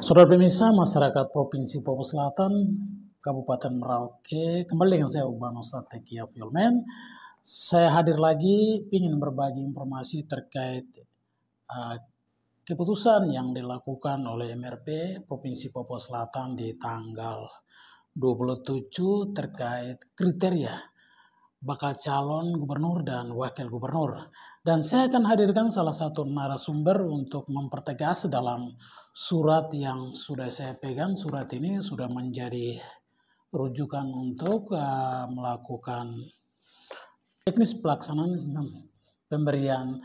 Saudara pemirsa, masyarakat Provinsi Papua Selatan, Kabupaten Merauke, kembali dengan saya Urbano Satekia Filmen. Saya hadir lagi ingin berbagi informasi terkait keputusan yang dilakukan oleh MRP Provinsi Papua Selatan di tanggal 27 terkait kriteria bakal calon gubernur dan wakil gubernur. Dan saya akan hadirkan salah satu narasumber untuk mempertegas dalam surat yang sudah saya pegang. Surat ini sudah menjadi rujukan untuk melakukan teknis pelaksanaan pemberian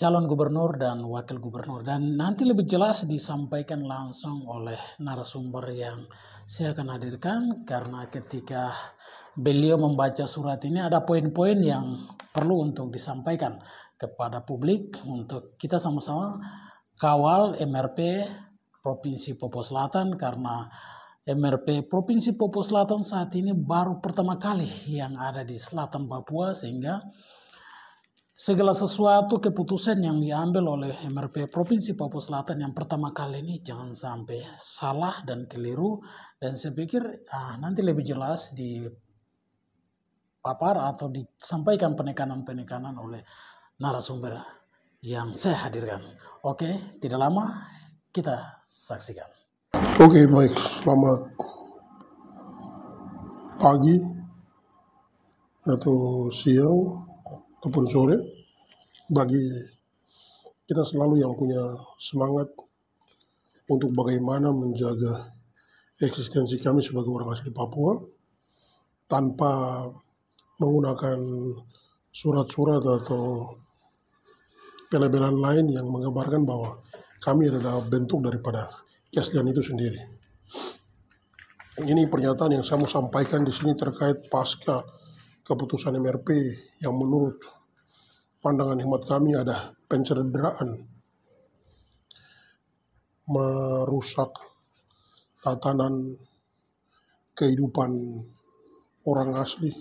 calon gubernur dan wakil gubernur. Dan nanti lebih jelas disampaikan langsung oleh narasumber yang saya akan hadirkan, karena ketika beliau membaca surat ini ada poin-poin yang perlu untuk disampaikan kepada publik untuk kita sama-sama kawal MRP Provinsi Papua Selatan, karena MRP Provinsi Papua Selatan saat ini baru pertama kali yang ada di selatan Papua, sehingga segala sesuatu keputusan yang diambil oleh MRP Provinsi Papua Selatan yang pertama kali ini jangan sampai salah dan keliru. Dan saya pikir nanti lebih jelas di papar atau disampaikan penekanan-penekanan oleh narasumber yang saya hadirkan. Oke, tidak lama kita saksikan. Oke, baik. Selamat pagi atau siang ataupun sore bagi kita selalu yang punya semangat untuk bagaimana menjaga eksistensi kami sebagai orang asli Papua tanpa menggunakan surat-surat atau pelebelan lain yang menggambarkan bahwa kami adalah bentuk daripada keaslian itu sendiri. Ini pernyataan yang saya mau sampaikan di sini terkait pasca keputusan MRP yang menurut pandangan hemat kami ada pencederaan, merusak tatanan kehidupan orang asli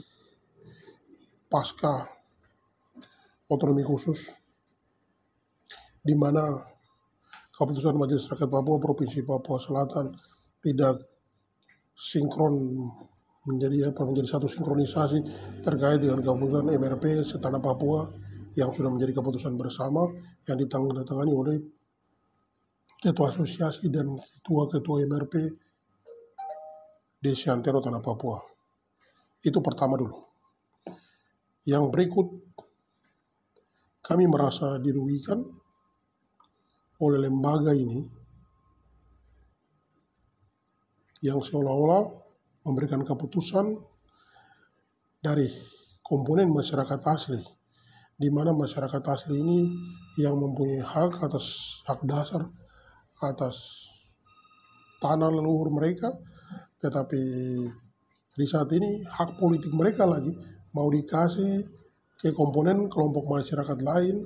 pasca otonomi khusus, di mana keputusan Majelis Rakyat Papua Provinsi Papua Selatan tidak sinkron menjadi satu sinkronisasi terkait dengan keputusan MRP setanah Papua yang sudah menjadi keputusan bersama yang ditandatangani oleh Ketua Asosiasi dan Ketua MRP Desi Antero Tanah Papua. Itu pertama dulu. Yang berikut, kami merasa dirugikan oleh lembaga ini yang seolah-olah memberikan keputusan dari komponen masyarakat asli, di mana masyarakat asli ini yang mempunyai hak atas hak dasar atas tanah leluhur mereka, tetapi di saat ini hak politik mereka lagi mau dikasih ke komponen kelompok masyarakat lain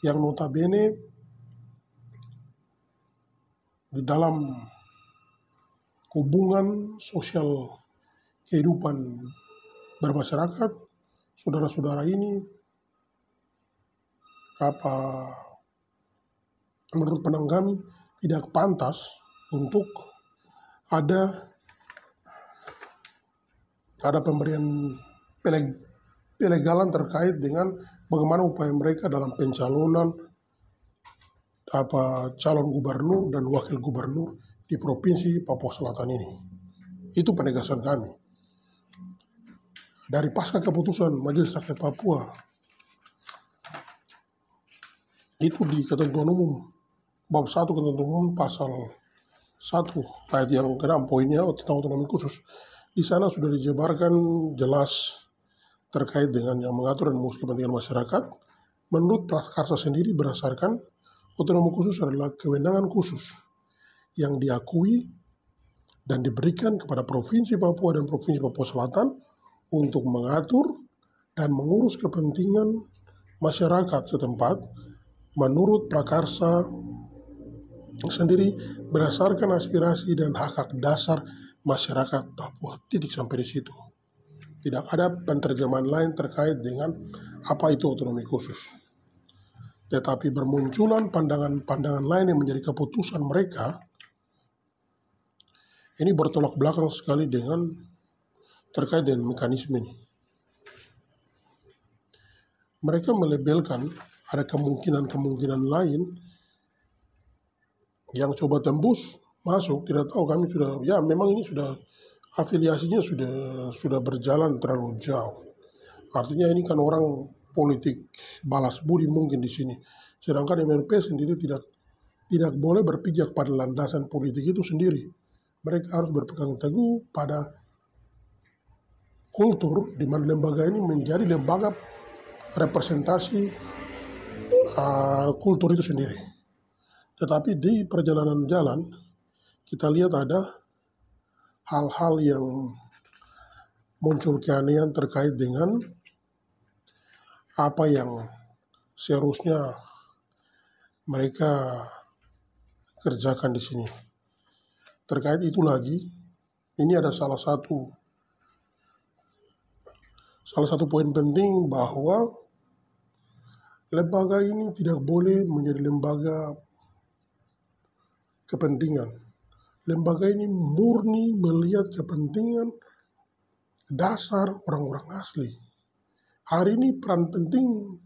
yang notabene di dalam hubungan sosial kehidupan bermasyarakat, saudara-saudara ini menurut pandang kami tidak pantas untuk ada pemberian pelegalan terkait dengan bagaimana upaya mereka dalam pencalonan calon gubernur dan wakil gubernur di Provinsi Papua Selatan ini. Itu penegasan kami. Dari pasca keputusan Majelis Rakyat Papua, itu di Ketentuan Umum Bab 1 Ketentuan Umum Pasal 1 ayat yang ke-6 poinnya tentang otonomi khusus. Di sana sudah dijabarkan jelas terkait dengan yang mengatur dan mengurus kepentingan masyarakat. Menurut prakarsa sendiri, berdasarkan otonomi khusus adalah kewenangan khusus yang diakui dan diberikan kepada Provinsi Papua dan Provinsi Papua Selatan untuk mengatur dan mengurus kepentingan masyarakat setempat menurut prakarsa sendiri berdasarkan aspirasi dan hak-hak dasar masyarakat Papua. Titik sampai di situ. Tidak ada penerjemahan lain terkait dengan apa itu otonomi khusus. Tetapi bermunculan pandangan-pandangan lain yang menjadi keputusan mereka Ini bertolak belakang sekali dengan terkait dengan mekanisme ini. Mereka melabelkan ada kemungkinan-kemungkinan lain yang coba tembus masuk, tidak tahu, kami sudah, ya memang ini sudah afiliasinya sudah berjalan terlalu jauh. Artinya ini kan orang politik balas budi mungkin di sini. Sedangkan MRP sendiri tidak boleh berpijak pada landasan politik itu sendiri. Mereka harus berpegang teguh pada kultur di mana lembaga ini menjadi lembaga representasi kultur itu sendiri. Tetapi di perjalanan jalan kita lihat ada hal-hal yang muncul keanehan terkait dengan apa yang seharusnya mereka kerjakan di sini. Terkait itu lagi, ini ada salah satu poin penting bahwa lembaga ini tidak boleh menjadi lembaga kepentingan. Lembaga ini murni melihat kepentingan dasar orang-orang asli. Hari ini peran penting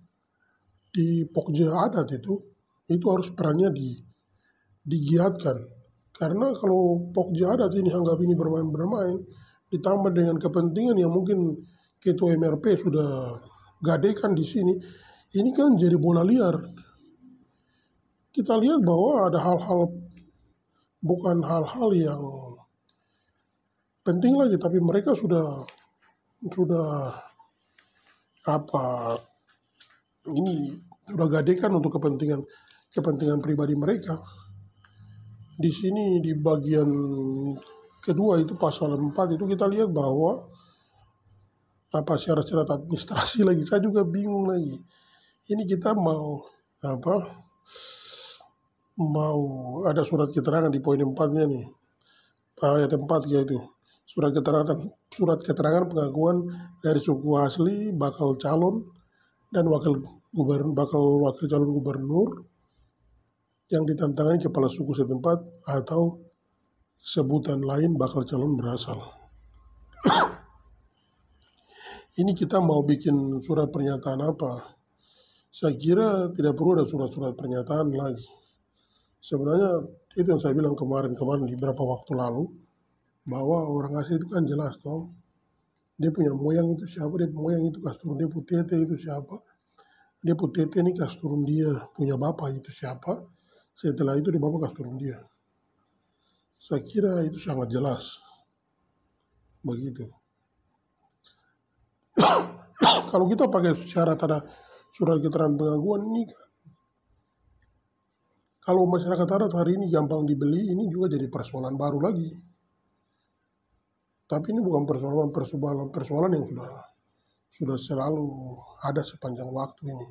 di Pokja Adat itu harus perannya digiatkan. Karena kalau Pokja Adat ini anggap ini bermain-bermain, ditambah dengan kepentingan yang mungkin Ketua MRP sudah gadekan di sini, ini kan jadi bola liar. Kita lihat bahwa ada hal-hal, bukan hal-hal yang penting lagi, tapi mereka sudah gadekan untuk kepentingan pribadi mereka. Di sini di bagian kedua itu pasal 4 itu kita lihat bahwa syarat-syarat administrasi lagi, saya juga bingung lagi. Ini kita mau ada surat keterangan di poin 4-nya nih. Ayat 4 yaitu surat keterangan pengakuan dari suku asli bakal calon dan wakil calon gubernur yang ditantangani kepala suku setempat atau sebutan lain bakal calon berasal. Ini kita mau bikin surat pernyataan apa? Saya kira tidak perlu ada surat-surat pernyataan lagi. Sebenarnya itu yang saya bilang kemarin di beberapa waktu lalu, bahwa orang asli itu kan jelas toh. Dia punya moyang itu siapa, dia moyang itu kas turun, dia putete itu siapa. Dia putete ini kas turun dia punya bapak itu siapa. Setelah itu dia bapak kas turun dia. Saya kira itu sangat jelas. Begitu. Kalau kita pakai syarat ada surat keterangan pengakuan ini kan, kalau masyarakat adat hari ini gampang dibeli, ini juga jadi persoalan baru lagi. Tapi ini bukan persoalan yang sudah selalu ada sepanjang waktu ini.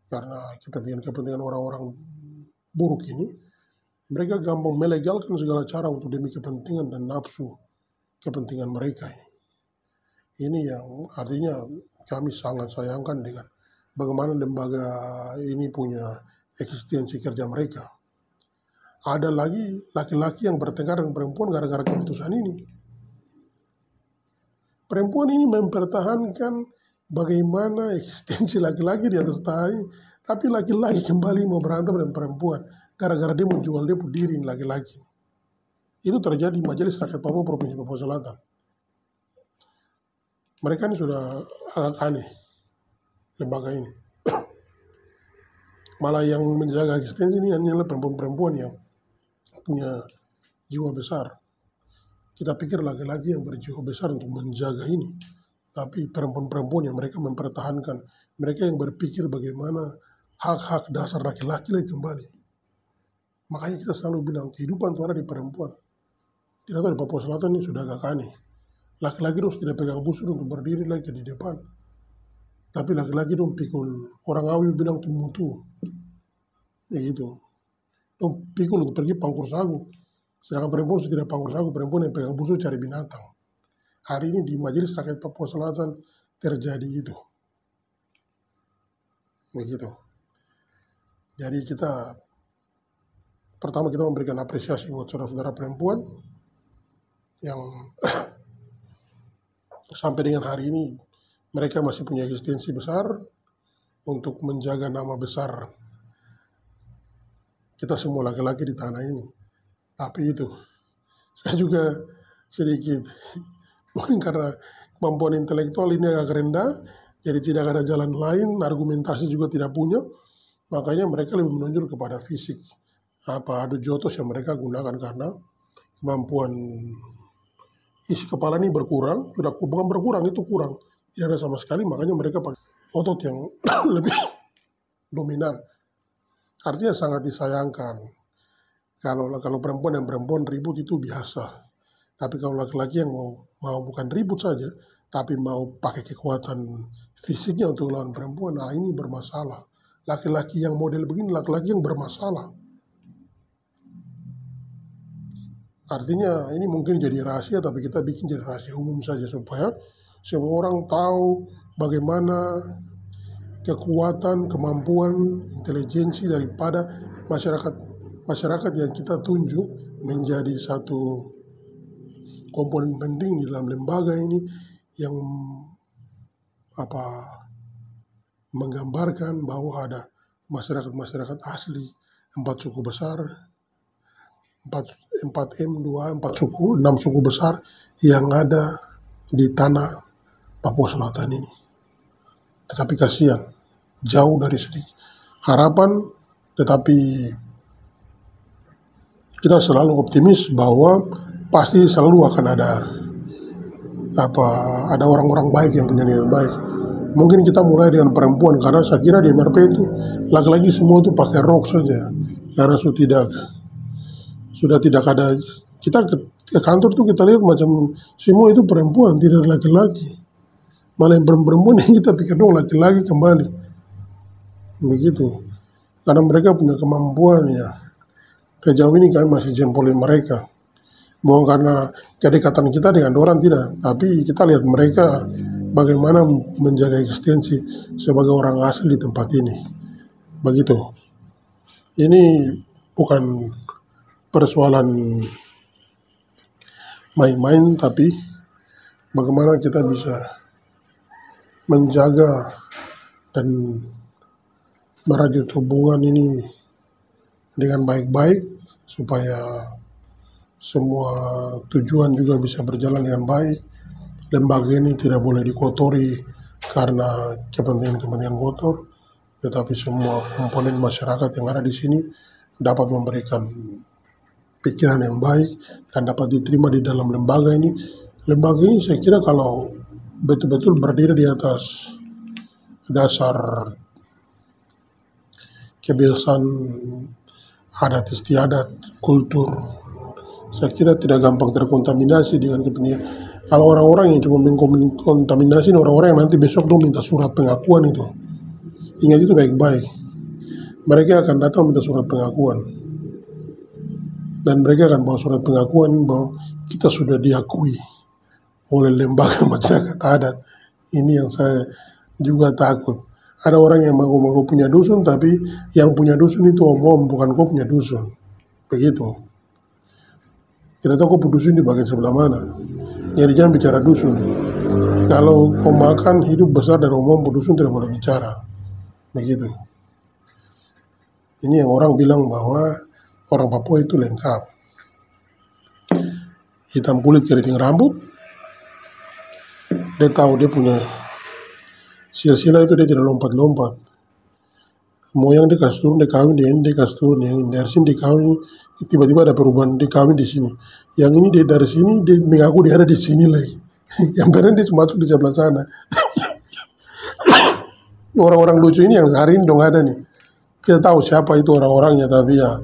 Karena kepentingan orang-orang buruk ini, mereka gampang melegalkan segala cara untuk demi kepentingan dan nafsu kepentingan mereka ini. Ini yang artinya kami sangat sayangkan dengan bagaimana lembaga ini punya eksistensi kerja mereka. Ada lagi laki-laki yang bertengkar dengan perempuan gara-gara keputusan ini. Perempuan ini mempertahankan bagaimana eksistensi laki-laki di atas tanah ini, tapi laki-laki kembali mau berantem dengan perempuan gara-gara dia mau jual dia diri laki-laki. Itu terjadi di Majelis Rakyat Papua Provinsi Papua Selatan. Mereka ini sudah agak aneh, lembaga ini. Malah yang menjaga eksistensi ini hanyalah perempuan-perempuan yang punya jiwa besar. Kita pikir laki-laki yang berjiwa besar untuk menjaga ini. Tapi perempuan-perempuan yang mereka mempertahankan. Mereka yang berpikir bagaimana hak-hak dasar laki-laki lagi kembali. Makanya kita selalu bilang kehidupan itu ada di perempuan. Tidak tahu di Papua Selatan ini sudah agak aneh. Laki-laki harus tidak pegang busur untuk berdiri lagi di depan. Tapi laki-laki dong pikul. Orang Awi bilang itu mutu. Begitu. Dong pikul untuk pergi pangkur sagu. Sedangkan perempuan sudah tidak pangkur sagu. Perempuan yang pegang busur cari binatang. Hari ini di Majelis Rakyat Papua Selatan terjadi itu. Begitu. Jadi pertama kita memberikan apresiasi buat saudara-saudara perempuan yang sampai dengan hari ini mereka masih punya eksistensi besar untuk menjaga nama besar kita semua laki-laki di tanah ini. Tapi itu, saya juga sedikit, mungkin karena kemampuan intelektual ini agak rendah, jadi tidak ada jalan lain, argumentasi juga tidak punya, makanya mereka lebih menonjol kepada fisik. Adu jotos yang mereka gunakan karena kemampuan isi kepala ini berkurang, bukan berkurang, itu kurang, tidak ada sama sekali, makanya mereka pakai otot yang lebih dominan. Artinya sangat disayangkan. Kalau perempuan dan perempuan ribut itu biasa. Tapi kalau laki-laki yang mau bukan ribut saja, tapi mau pakai kekuatan fisiknya untuk lawan perempuan, nah ini bermasalah. Laki-laki yang model begini, laki-laki yang bermasalah. Artinya ini mungkin jadi rahasia, tapi kita bikin jadi rahasia umum saja supaya semua orang tahu bagaimana kekuatan, kemampuan, intelijensi daripada masyarakat yang kita tunjuk menjadi satu komponen penting di dalam lembaga ini yang menggambarkan bahwa ada masyarakat asli, 4 suku besar, 4M2, 6 suku besar yang ada di tanah Papua Selatan ini. Tetapi kasihan, jauh dari sedikit harapan, tetapi kita selalu optimis bahwa pasti selalu akan ada orang-orang baik yang punya niat baik. Mungkin kita mulai dengan perempuan, karena saya kira di MRP itu laki-laki semua itu pakai rok saja, karena sudah tidak ada. Kita ke kantor tuh kita lihat macam semua itu perempuan, tidak laki-laki. Malah yang perempuan yang kita pikir dong laki-laki kembali, begitu. Karena mereka punya kemampuan ya. Sejauh ini kami masih jempolin mereka. Bukan karena kedekatan kita dengan orang, tidak, tapi kita lihat mereka bagaimana menjaga eksistensi sebagai orang asli di tempat ini. Begitu. Ini bukan persoalan main-main, tapi bagaimana kita bisa menjaga dan merajut hubungan ini dengan baik-baik supaya semua tujuan juga bisa berjalan dengan baik. Lembaga ini tidak boleh dikotori karena kepentingan-kepentingan kotor, tetapi semua komponen masyarakat yang ada di sini dapat memberikan pikiran yang baik dan dapat diterima di dalam lembaga ini. Lembaga ini saya kira kalau betul-betul berdiri di atas dasar kebiasaan adat istiadat, kultur, saya kira tidak gampang terkontaminasi dengan kepentingan. Kalau orang-orang yang cuma mengkontaminasi, orang-orang yang nanti besok tuh minta surat pengakuan itu, ingat itu baik-baik. Mereka akan datang minta surat pengakuan, dan mereka akan bawa surat pengakuan bahwa kita sudah diakui oleh lembaga masyarakat adat. Ini yang saya juga takut. Ada orang yang mengaku punya dusun, tapi yang punya dusun itu om-om, bukan kau punya dusun. Begitu. Tidak tahu kau dusun di bagian sebelah mana. Jadi jangan bicara dusun. Kalau kau makan hidup besar dari om-om, dusun tidak boleh bicara. Begitu. Ini yang orang bilang bahwa orang Papua itu lengkap. Hitam kulit, keriting rambut. Dia tahu dia punya silsilah itu, dia tidak lompat-lompat. Moyang dia kasih turun, dia kawin, dia kasih turun, yang dari sini dia kawin, tiba-tiba ada perubahan, dia kawin di sini. Yang ini dia dari sini, dia mengaku dia ada di sini lagi. Yang benar dia masuk di sebelah sana. Orang-orang lucu ini yang hari ini dong ada nih. Kita tahu siapa itu orang-orangnya, tapi ya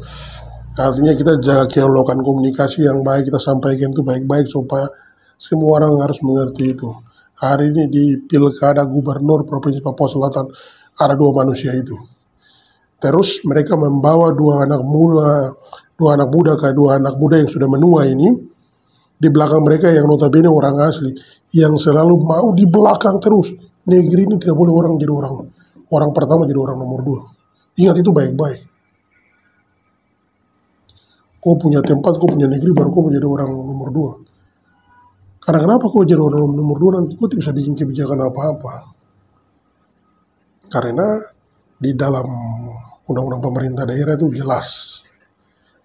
artinya kita jaga kelokan komunikasi yang baik, kita sampaikan itu baik-baik supaya semua orang harus mengerti itu. Hari ini di Pilkada Gubernur Provinsi Papua Selatan ada 2 manusia itu. Terus mereka membawa 2 anak muda yang sudah menua ini. Di belakang mereka yang notabene orang asli, yang selalu mau di belakang terus. Negeri ini tidak boleh orang jadi orang pertama, jadi orang nomor 2. Ingat itu baik-baik. Kau punya tempat, kau punya negeri, baru kau menjadi orang nomor 2. Karena kenapa kau jadi orang nomor 2 nanti kau tidak bisa bikin kebijakan apa-apa. Karena di dalam undang-undang pemerintah daerah itu jelas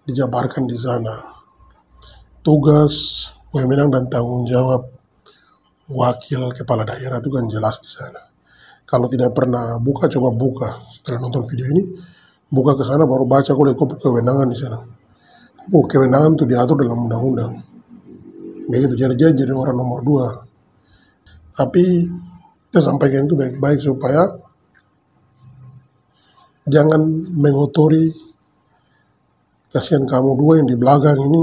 dijabarkan di sana tugas, wewenang dan tanggung jawab wakil kepala daerah itu kan jelas di sana. Kalau tidak pernah buka, coba buka setelah nonton video ini, buka ke sana baru baca kau lihat kewenangan di sana. Kewenangan itu diatur dalam undang-undang. Begitu, jadi orang nomor 2. Tapi kita sampaikan itu baik-baik supaya jangan mengotori. Kasihan kamu 2 yang di belakang ini,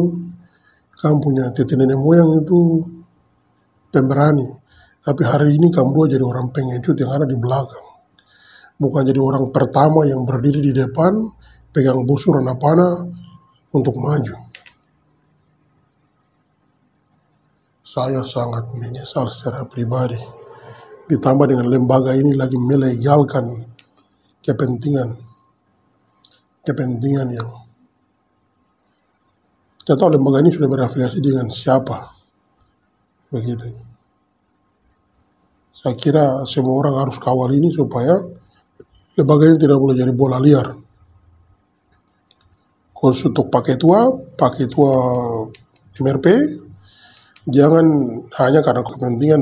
kamu punya tete nenek moyang itu pemberani. Tapi hari ini kamu 2 jadi orang pengecut yang ada di belakang. Bukan jadi orang pertama yang berdiri di depan, pegang busur anak panah untuk maju. Saya sangat menyesal secara pribadi. Ditambah dengan lembaga ini lagi melegalkan kepentingan yang kita tahu lembaga ini sudah berafiliasi dengan siapa. Begitu. Saya kira semua orang harus kawal ini supaya lembaga ini tidak boleh jadi bola liar. Khusus untuk Pak Ketua MRP, jangan hanya karena kepentingan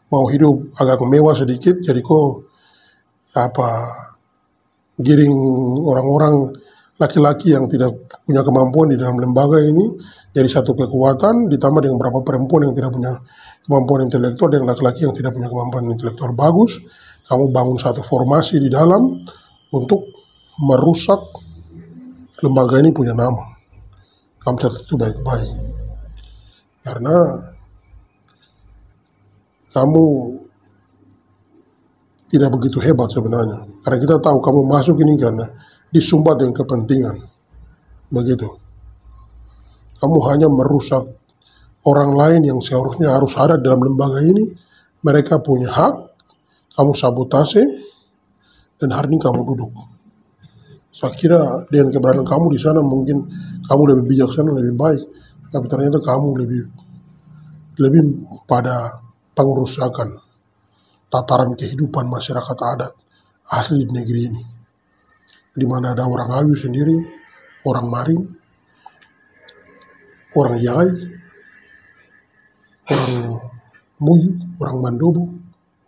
mau hidup agak mewah sedikit, jadi kok giring orang-orang laki-laki yang tidak punya kemampuan di dalam lembaga ini jadi satu kekuatan, ditambah dengan beberapa perempuan yang tidak punya kemampuan intelektual dan laki-laki yang tidak punya kemampuan intelektual bagus. Kamu bangun satu formasi di dalam untuk merusak lembaga ini punya nama. Kamu catat itu baik-baik. Karena kamu tidak begitu hebat sebenarnya. Karena kita tahu kamu masuk ini karena disumbat dengan kepentingan. Begitu. Kamu hanya merusak orang lain yang seharusnya harus ada dalam lembaga ini. Mereka punya hak, kamu sabotase, dan hari ini kamu duduk. Saya kira dengan keberadaan kamu di sana mungkin kamu lebih bijaksana, lebih baik. Tapi ternyata kamu lebih pada pengerusakan tataran kehidupan masyarakat adat asli di negeri ini. Di mana ada orang Ayu sendiri, orang Marin, orang Yai, orang Muyu, orang Mandobo,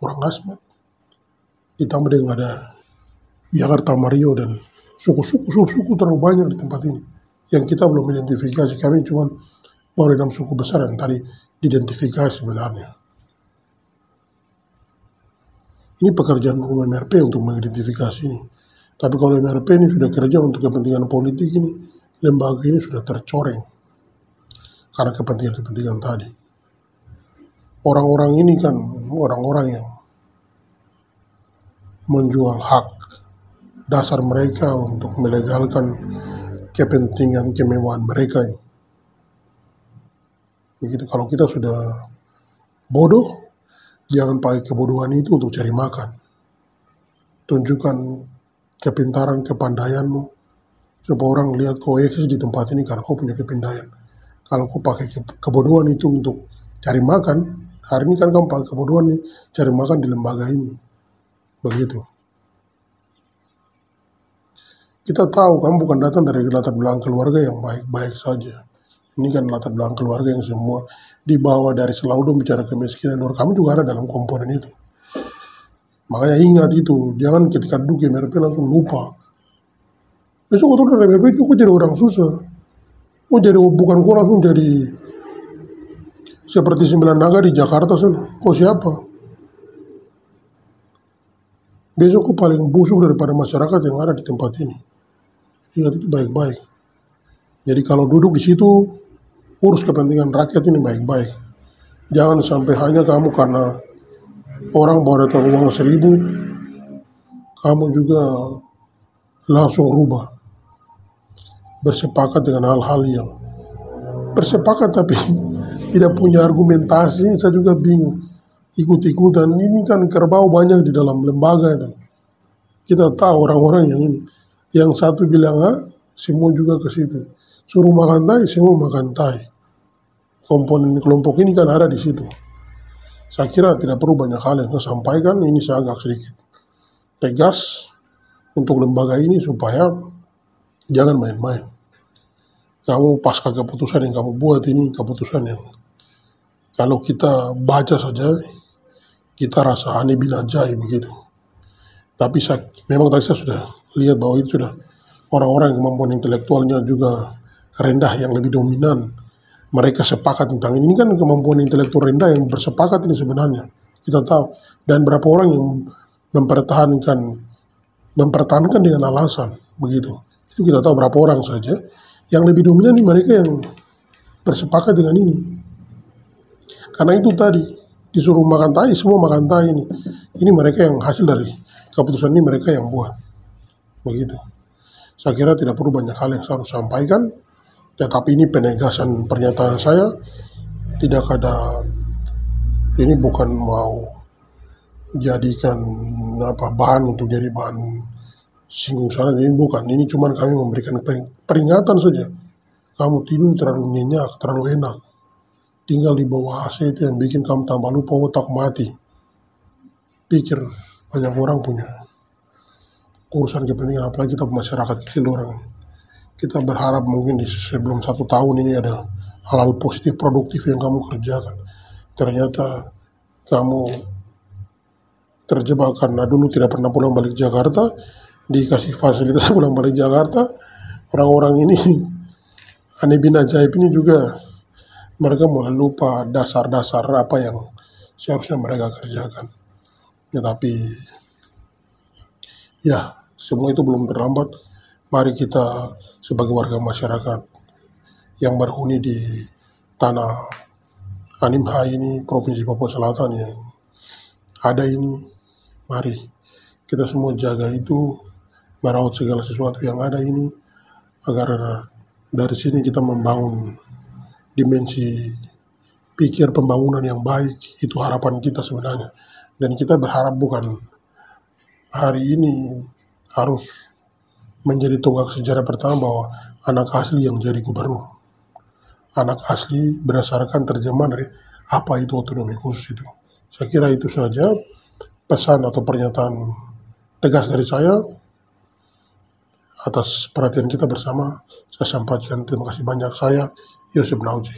orang Asmat. Ditambah dengan ada Jakarta Mario dan suku terlalu banyak di tempat ini. Yang kita belum identifikasi, kami cuma baru 6 suku besar yang tadi diidentifikasi sebenarnya. Ini pekerjaan rumah MRP untuk mengidentifikasi ini. Tapi kalau MRP ini sudah kerja untuk kepentingan politik ini, lembaga ini sudah tercoreng karena kepentingan-kepentingan tadi. Orang-orang ini kan orang-orang yang menjual hak dasar mereka untuk melegalkan kepentingan kemewahan mereka ini. Begitu, kalau kita sudah bodoh, jangan pakai kebodohan itu untuk cari makan. Tunjukkan kepintaran, kepandaianmu, supaya orang lihat kau eksis di tempat ini karena kau punya kepandaian. Kalau kau pakai kebodohan itu untuk cari makan, hari ini kan kamu pakai kebodohan nih, cari makan di lembaga ini. Begitu. Kita tahu kamu bukan datang dari latar belakang keluarga yang baik-baik saja. Ini kan latar belakang keluarga yang semua dibawa dari selalu bicara kemiskinan. Dan kamu juga ada dalam komponen itu. Makanya ingat itu, jangan ketika duduk MRP langsung lupa. Besok waktu dari MRP kok jadi orang susah. Bukan kok langsung jadi seperti 9 naga di Jakarta sana. Kok siapa? Besok kok paling busuk daripada masyarakat yang ada di tempat ini. Ingat itu baik-baik. Jadi kalau duduk di situ, urus kepentingan rakyat ini baik-baik. Jangan sampai hanya kamu karena orang bawa datang uang 1.000, kamu juga langsung rubah. Bersepakat dengan hal-hal yang bersepakat tapi tidak punya argumentasi, saya juga bingung. Ikut-ikutan, ini kan kerbau banyak di dalam lembaga itu. Kita tahu orang-orang yang ini. Yang satu bilang A, semua juga ke situ. Suruh makan tai, semua makan tai. komponen kelompok ini kan ada di situ. Saya kira tidak perlu banyak hal yang saya sampaikan, ini saya agak sedikit tegas untuk lembaga ini supaya jangan main-main. Kamu pasca keputusan yang kamu buat ini keputusan yang kalau kita baca saja kita rasa aneh bin ajaib begitu. Tapi memang tadi saya sudah lihat bahwa itu sudah orang-orang yang kemampuan intelektualnya juga rendah yang lebih dominan. Mereka sepakat tentang ini kan kemampuan intelektual rendah yang bersepakat ini sebenarnya. Kita tahu. Dan berapa orang yang mempertahankan dengan alasan begitu. Itu kita tahu berapa orang saja. Yang lebih dominan ini mereka yang bersepakat dengan ini. Karena itu tadi disuruh makan tai, semua makan tai ini. Ini mereka yang hasil dari keputusan ini mereka yang buat. Begitu. Saya kira tidak perlu banyak hal yang saya harus sampaikan. Tetapi ini penegasan pernyataan saya. Tidak ada, ini bukan mau jadikan bahan untuk jadi bahan singgung sana. Ini bukan. Ini cuma kami memberikan peringatan saja. Kamu tidur terlalu nyenyak, terlalu enak. Tinggal di bawah AC itu yang bikin kamu tambah lupa otak mati. Pikir banyak orang punya urusan kepentingan, apalagi kita masyarakat kecil orang. Kita berharap mungkin di sebelum 1 tahun ini ada hal-hal positif produktif yang kamu kerjakan. Ternyata kamu terjebak karena dulu tidak pernah pulang balik Jakarta, dikasih fasilitas pulang balik Jakarta. Orang-orang ini aneh bin ajaib ini juga mereka mulai lupa dasar-dasar apa yang seharusnya mereka kerjakan. Tetapi ya semua itu belum terlambat. Mari kita sebagai warga masyarakat yang berhuni di tanah Animha ini, Provinsi Papua Selatan yang ada ini, mari kita semua jaga itu, merawat segala sesuatu yang ada ini, agar dari sini kita membangun dimensi pikir pembangunan yang baik. Itu harapan kita sebenarnya. Dan kita berharap bukan hari ini harus menjadi tonggak sejarah pertama bahwa anak asli yang jadi gubernur. Anak asli berdasarkan terjemahan dari apa itu otonomi khusus itu. Saya kira itu saja pesan atau pernyataan tegas dari saya atas perhatian kita bersama. Saya sampaikan terima kasih banyak. Saya Yosef Nauji.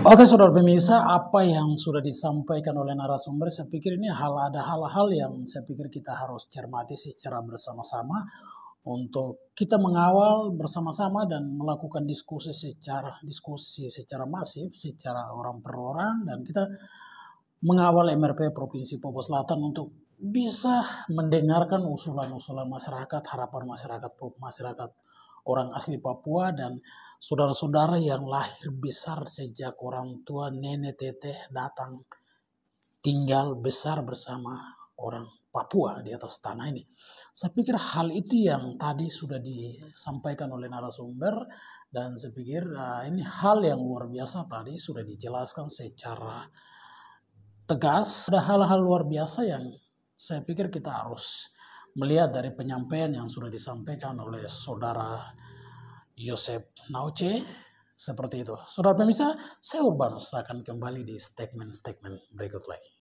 Oke, saudara pemirsa, apa yang sudah disampaikan oleh narasumber, saya pikir ini ada hal-hal yang saya pikir kita harus cermati secara bersama-sama untuk kita mengawal bersama-sama dan melakukan diskusi secara masif, secara orang per orang, dan kita mengawal MRP Provinsi Papua Selatan untuk bisa mendengarkan usulan-usulan masyarakat, harapan masyarakat orang asli Papua dan saudara-saudara yang lahir besar sejak orang tua nenek teteh datang tinggal besar bersama orang Papua di atas tanah ini. Saya pikir hal itu yang tadi sudah disampaikan oleh narasumber dan saya pikir ini hal yang luar biasa tadi sudah dijelaskan secara tegas. Ada hal-hal luar biasa yang saya pikir kita harus melihat dari penyampaian yang sudah disampaikan oleh saudara Yosef Nauce seperti itu. Saudara pemirsa, saya Urbanus akan kembali di statement-statement berikut lagi.